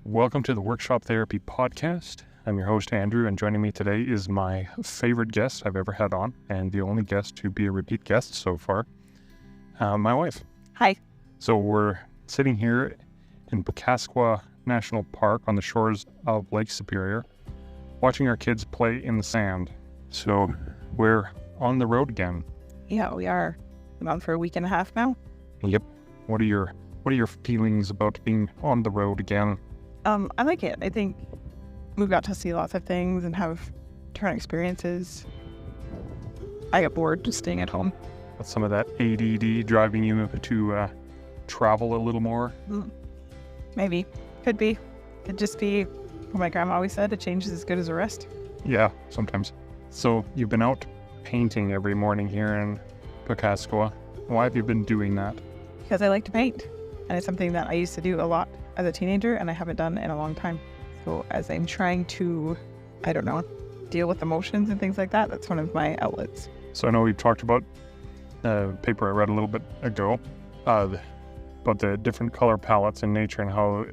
Welcome to the Workshop Therapy Podcast. I'm your host, Andrew, and joining me today is my favorite guest I've ever had on, and the only guest to be a repeat guest so far, my wife. Hi. So we're sitting here in Pakaskwa National Park on the shores of Lake Superior, watching our kids play in the sand. So we're on the road again. Yeah, we are. I'm on for a week and a half now. Yep. What are your feelings about being on the road again? I like it. I think we've got to see lots of things and have different experiences. I get bored just staying at home. With some of that ADD driving you to travel a little more? Maybe. Could be. Could just be what my grandma always said, a change is as good as a rest. Yeah, sometimes. So you've been out painting every morning here in Pakaskwa. Why have you been doing that? Because I like to paint. And it's something that I used to do a lot as a teenager and I haven't done in a long time. So as I'm trying to, deal with emotions and things like that, that's one of my outlets. So I know we've talked about a paper I read a little bit ago about the different color palettes in nature and how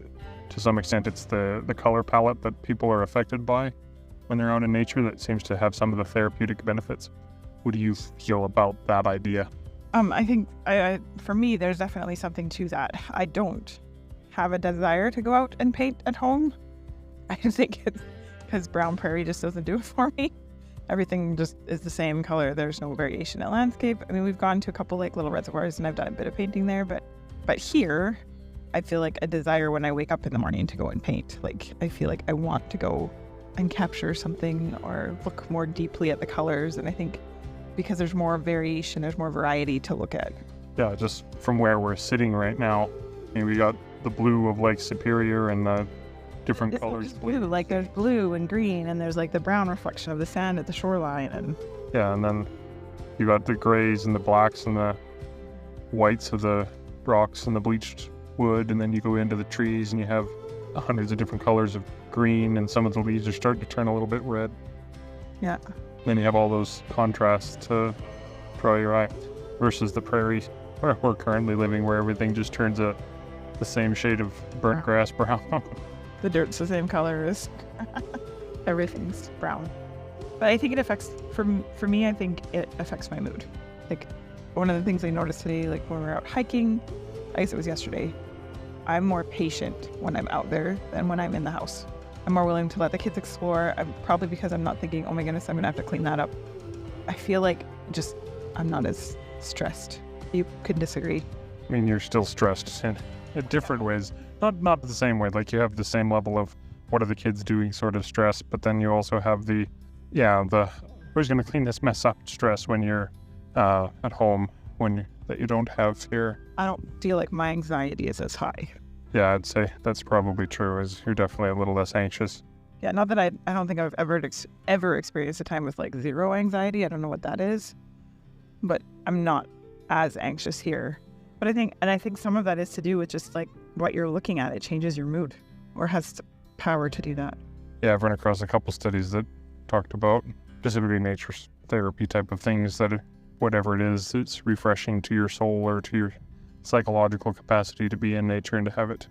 to some extent it's the color palette that people are affected by when they're out in nature that seems to have some of the therapeutic benefits. What do you feel about that idea? I think for me, there's definitely something to that. I don't have a desire to go out and paint at home. I think it's because brown prairie just doesn't do it for me. Everything just is the same color. There's no variation in landscape. I mean, we've gone to a couple like little reservoirs and I've done a bit of painting there, but here I feel like a desire when I wake up in the morning to go and paint. Like I feel like I want to go and capture something or look more deeply at the colors. And I think because there's more variation, there's more variety to look at. Yeah, just from where we're sitting right now, we got the blue of Lake Superior and the different colors. Blue, like there's blue and green, and there's like the brown reflection of the sand at the shoreline, and yeah, and then you got the grays and the blacks and the whites of the rocks and the bleached wood, and then you go into the trees and you have hundreds of different colors of green, and some of the leaves are starting to turn a little bit red. Yeah. Then you have all those contrasts to draw your eye versus the prairie where we're currently living, where everything just turns the same shade of burnt grass brown. The dirt's the same color as everything's brown. But I think it affects, for me, I think it affects my mood. Like one of the things I noticed today, like when we were out hiking, I guess it was yesterday, I'm more patient when I'm out there than when I'm in the house. I'm more willing to let the kids explore, probably because I'm not thinking, oh my goodness, I'm gonna have to clean that up. I feel like I'm not as stressed. You could disagree. I mean, you're still stressed in different ways. Not the same way. Like you have the same level of what are the kids doing sort of stress, but then you also have the who's going to clean this mess up stress when you're at home that you don't have here. I don't feel like my anxiety is as high. Yeah, I'd say that's probably true. Is you're definitely a little less anxious. Yeah, not that I don't think I've ever experienced a time with like zero anxiety. I don't know what that is, but I'm not as anxious here. But I think some of that is to do with just like what you're looking at. It changes your mood or has power to do that. Yeah, I've run across a couple studies that talked about specifically nature therapy type of things that whatever it is, it's refreshing to your soul or to your psychological capacity to be in nature and to have it.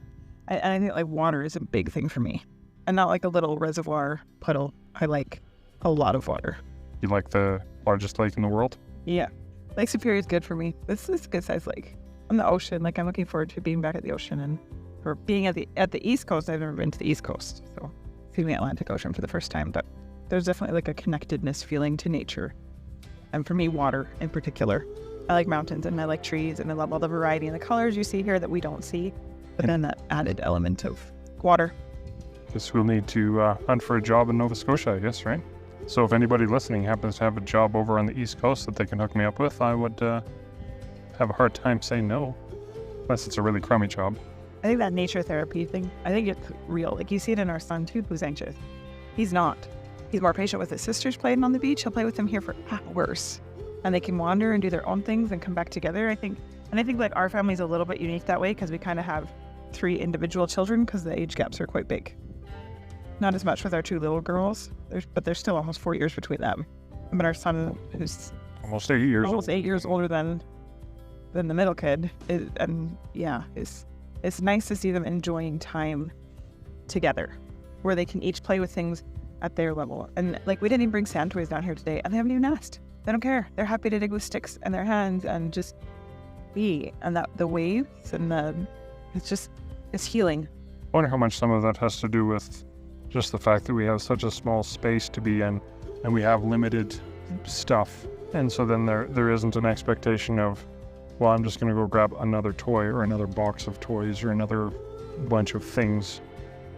And I think like water is a big thing for me and not like a little reservoir puddle. I like a lot of water. You like the largest lake in the world? Yeah. Lake Superior is good for me. This is a good sized lake. On the ocean, like I'm looking forward to being back at the ocean and or being at the East Coast. I've never been to the East Coast, so seeing the Atlantic Ocean for the first time. But there's definitely like a connectedness feeling to nature, and for me, water in particular. I like mountains and I like trees and I love all the variety and the colors you see here that we don't see. But then that added element of water. Guess we'll need to hunt for a job in Nova Scotia, I guess, right? So if anybody listening happens to have a job over on the East Coast that they can hook me up with, I would have a hard time saying no, unless it's a really crummy job. I think that nature therapy thing, I think it's real. Like you see it in our son too, who's anxious. He's not. He's more patient with his sisters playing on the beach. He'll play with them here for hours. And they can wander and do their own things and come back together, I think. And I think like our family's a little bit unique that way because we kind of have 3 individual children because the age gaps are quite big. Not as much with our 2 little girls, but there's still almost 4 years between them. But our son, who's almost 8 years older than the middle kid, it's nice to see them enjoying time together where they can each play with things at their level. And like, we didn't even bring sand toys down here today, and they haven't even asked. They don't care. They're happy to dig with sticks in their hands and just be. And that the waves and it's healing. I wonder how much some of that has to do with just the fact that we have such a small space to be in and we have limited stuff. And so then there isn't an expectation of, well, I'm just going to go grab another toy or another box of toys or another bunch of things.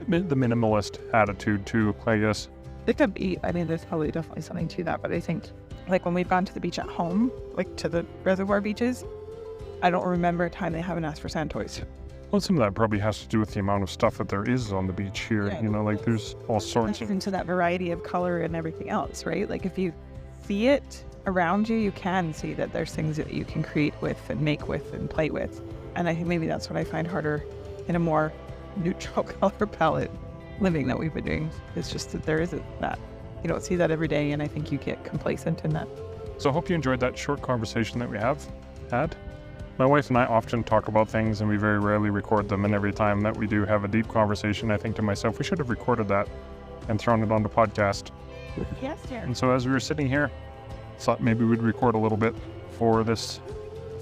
The minimalist attitude too, I guess. It could be, I mean, there's probably definitely something to that, but I think like when we've gone to the beach at home, like to the reservoir beaches, I don't remember a time they haven't asked for sand toys. Well, some of that probably has to do with the amount of stuff that there is on the beach here. Yeah. You know, like there's all sorts of... into that variety of color and everything else, right? Like if you see it around you, you can see that there's things that you can create with and make with and play with. And I think maybe that's what I find harder in a more neutral color palette living that we've been doing. It's just that there isn't that. You don't see that every day, and I think you get complacent in that. So I hope you enjoyed that short conversation that we have had. My wife and I often talk about things and we very rarely record them, and every time that we do have a deep conversation, I think to myself, we should have recorded that and thrown it on the podcast. Yes, dear. And so as we were sitting here, thought maybe we'd record a little bit for this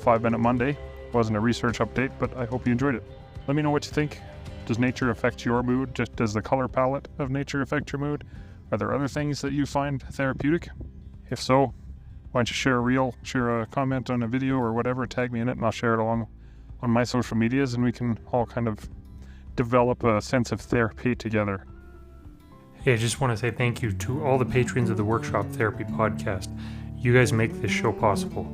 5-Minute Monday. Wasn't a research update, but I hope you enjoyed it. Let me know what you think. Does nature affect your mood? Just does the color palette of nature affect your mood? Are there other things that you find therapeutic? If so, why don't you share a reel, share a comment on a video or whatever, tag me in it, and I'll share it along on my social medias, and we can all kind of develop a sense of therapy together. Hey, I just want to say thank you to all the patrons of the Workshop Therapy podcast. You guys make this show possible.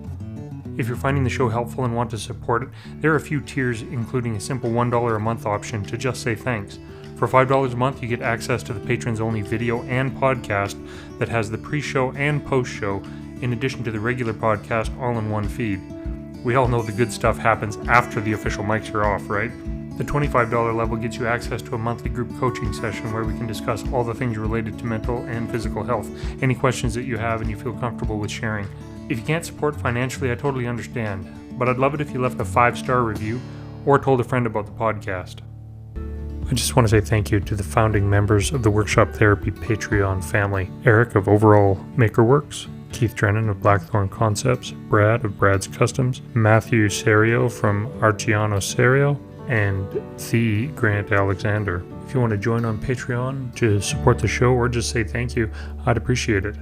If you're finding the show helpful and want to support it, there are a few tiers, including a simple $1 a month option to just say thanks. For $5 a month, you get access to the patrons-only video and podcast that has the pre-show and post-show, in addition to the regular podcast all in one feed. We all know the good stuff happens after the official mics are off, right? The $25 level gets you access to a monthly group coaching session where we can discuss all the things related to mental and physical health, any questions that you have and you feel comfortable with sharing. If you can't support financially, I totally understand, but I'd love it if you left a 5-star review or told a friend about the podcast. I just want to say thank you to the founding members of the Workshop Therapy Patreon family: Eric of Overall Makerworks, Keith Drennan of Blackthorn Concepts, Brad of Brad's Customs, Matthew Serio from Arciano Serio, and The Grant Alexander. If you want to join on Patreon to support the show or just say thank you, I'd appreciate it.